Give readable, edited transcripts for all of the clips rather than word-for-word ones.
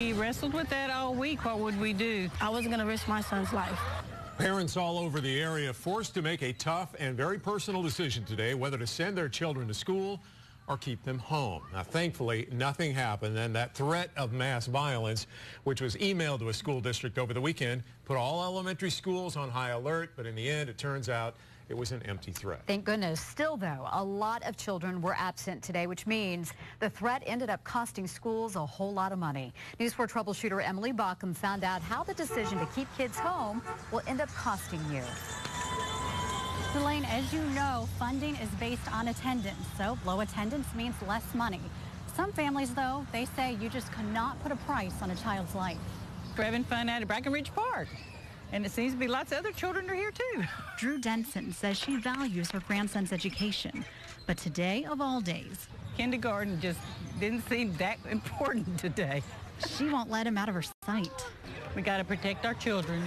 We wrestled with that all week. What would we do? I wasn't going to risk my son's life. Parents all over the area forced to make a tough and very personal decision today whether to send their children to school or keep them home. Now, thankfully, nothing happened, and that threat of mass violence, which was emailed to a school district over the weekend, put all elementary schools on high alert, but in the end, it turns out it was an empty threat. Thank goodness. Still, though, a lot of children were absent today, which means the threat ended up costing schools a whole lot of money. News 4 troubleshooter EMILY BAUCUM found out how the decision to keep kids home will end up costing you. Elaine, as you know, funding is based on attendance, so low attendance means less money. Some families, though, they say you just cannot put a price on a child's life. We're having fun out at Brackenridge Park, and it seems to be lots of other children are here, too. Drue Denson says she values her grandson's education, but today, of all days, Kindergarten just didn't seem that important today. She won't let him out of her sight. We got to protect our children,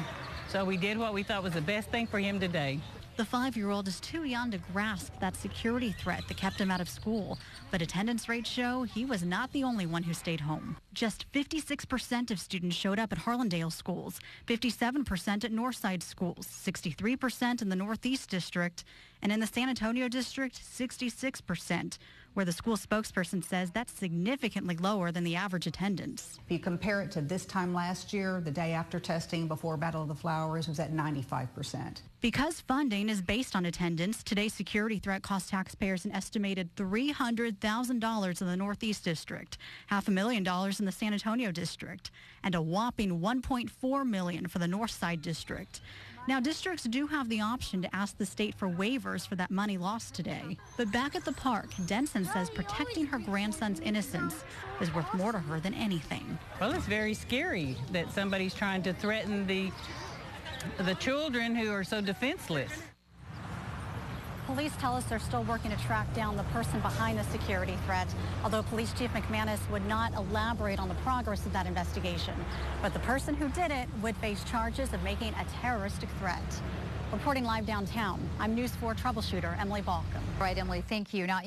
so we did what we thought was the best thing for him today. The 5-year-old is too young to grasp that security threat that kept him out of school, but attendance rates show he was not the only one who stayed home. Just 56% of students showed up at Harlandale schools, 57% at Northside schools, 63% in the Northeast District, and in the San Antonio District, 66%, where the school spokesperson says that's significantly lower than the average attendance. If you compare it to this time last year, the day after testing before Battle of the Flowers was at 95%. Because funding is based on attendance, today's security threat cost taxpayers an estimated $300,000 in the Northeast District, $500,000 in the San Antonio District, and a whopping $1.4 million for the Northside District. Now, districts do have the option to ask the state for waivers for that money lost today. But back at the park, Denson says protecting her grandson's innocence is worth more to her than anything. Well, it's very scary that somebody's trying to threaten the children who are so defenseless. Police tell us they're still working to track down the person behind the security threat, although Police Chief McManus would not elaborate on the progress of that investigation. But the person who did it would face charges of making a terroristic threat. Reporting live downtown, I'm News 4 troubleshooter EMILY BAUCUM. Right, EMILY, thank you. Now,